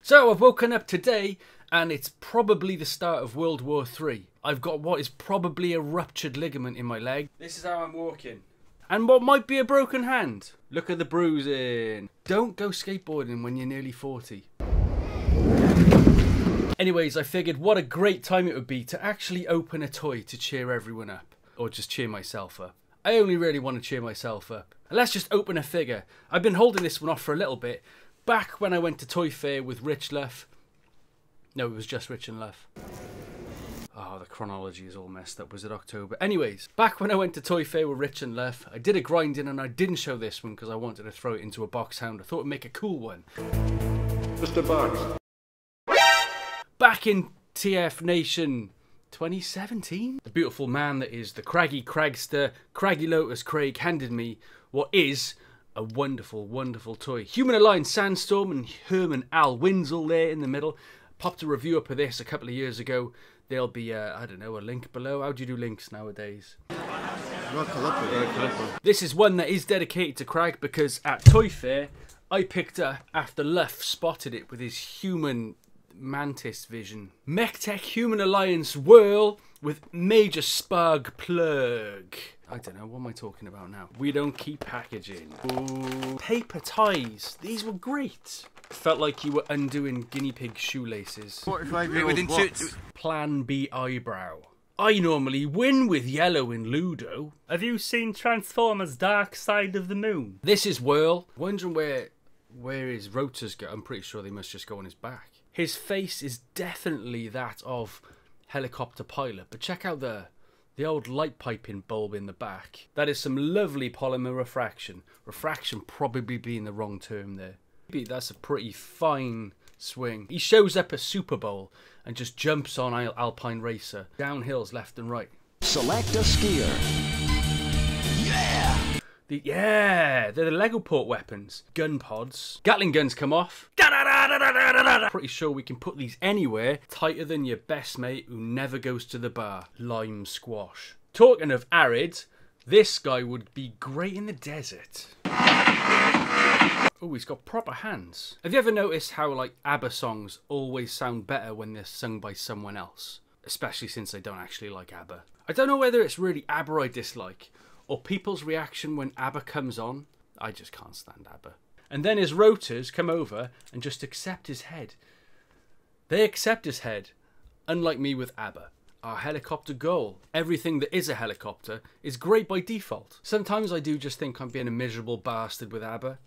So I've woken up today and it's probably the start of World War III. I've got what is probably a ruptured ligament in my leg. This is how I'm walking. And what might be a broken hand. Look at the bruising. Don't go skateboarding when you're nearly 40. Anyways, I figured what a great time it would be to actually open a toy to cheer everyone up. Or just cheer myself up. I only really want to cheer myself up. Let's just open a figure. I've been holding this one off for a little bit. Back when I went to Toy Fair with Rich Luff. No, it was just Rich and Luff. Oh, the chronology is all messed up. Was it October? Anyways, back when I went to Toy Fair with Rich and Luff, I did a grinding and I didn't show this one because I wanted to throw it into a Boxhound. I thought it'd make a cool one. Just a box. Back in TF Nation 2017, the beautiful man that is the Craggy Cragster, Craggy Lotus Craig handed me what is a wonderful, wonderful toy. Human Alliance Sandstorm and Herman Al Winsel there in the middle. Popped a review up of this a couple of years ago. There'll be, I don't know, a link below. How do you do links nowadays? This is one that is dedicated to Crag because at Toy Fair, I picked up after Luff spotted it with his human mantis vision. MechTech Human Alliance Whirl with major spark plug. I don't know, what am I talking about now? We don't keep packaging. Ooh. Paper ties. These were great. Felt like you were undoing guinea pig shoelaces. 45-year-old Plan B eyebrow. I normally win with yellow in Ludo. Have you seen Transformers Dark Side of the Moon? This is Whirl. Wondering where his rotors go. I'm pretty sure they must just go on his back. His face is definitely that of helicopter pilot, but check out the old light piping bulb in the back. That is some lovely polymer refraction. Refraction probably being the wrong term there. That's a pretty fine swing. He shows up at Super Bowl and just jumps on Alpine Racer. Down hills left and right. Select a skier. Yeah! They're the Lego port weapons. Gun pods. Gatling guns come off. Pretty sure we can put these anywhere. Tighter than your best mate who never goes to the bar. Lime squash. Talking of arid, this guy would be great in the desert. Oh, he's got proper hands. Have you ever noticed how like ABBA songs always sound better when they're sung by someone else? Especially since I don't actually like ABBA. I don't know whether it's really ABBA I dislike or people's reaction when ABBA comes on. I just can't stand ABBA. And then his rotors come over and just accept his head. They accept his head, unlike me with ABBA. Our helicopter goal. Everything that is a helicopter is great by default. Sometimes I do just think I'm being a miserable bastard with ABBA,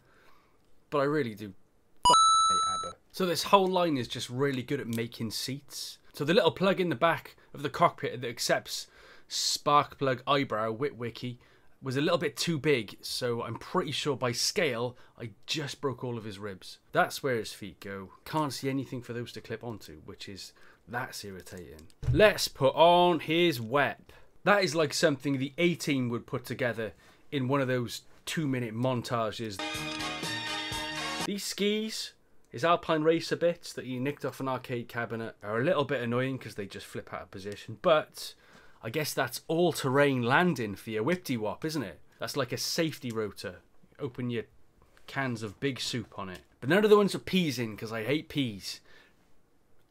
but I really do hate ABBA. So this whole line is just really good at making seats. So the little plug in the back of the cockpit that accepts spark plug eyebrow Witwicky was a little bit too big, so I'm pretty sure by scale I just broke all of his ribs. That's where his feet go. Can't see anything for those to clip onto, that's irritating. Let's put on his web. That is like something the A-Team would put together in one of those 2-minute montages. These skis, his Alpine Racer bits that he nicked off an arcade cabinet, are a little bit annoying because they just flip out of position, but I guess that's all-terrain landing for your whipty-wop, isn't it? That's like a safety rotor. Open your cans of big soup on it. But none of the ones with peas in, because I hate peas.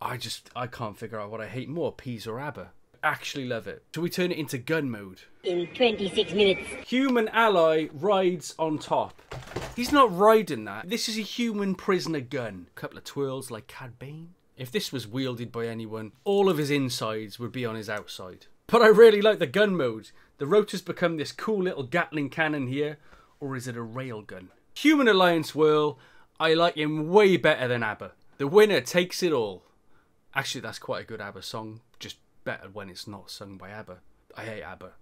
I can't figure out what I hate more, peas or ABBA. Actually love it. Shall we turn it into gun mode? In 26 minutes. Human ally rides on top. He's not riding that. This is a human prisoner gun. A couple of twirls like Cad Bane. If this was wielded by anyone, all of his insides would be on his outside. But I really like the gun mode. The rotors become this cool little Gatling cannon here. Or is it a railgun? Human Alliance Whirl. I like him way better than ABBA. The winner takes it all. Actually, that's quite a good ABBA song. Just better when it's not sung by ABBA. I hate ABBA.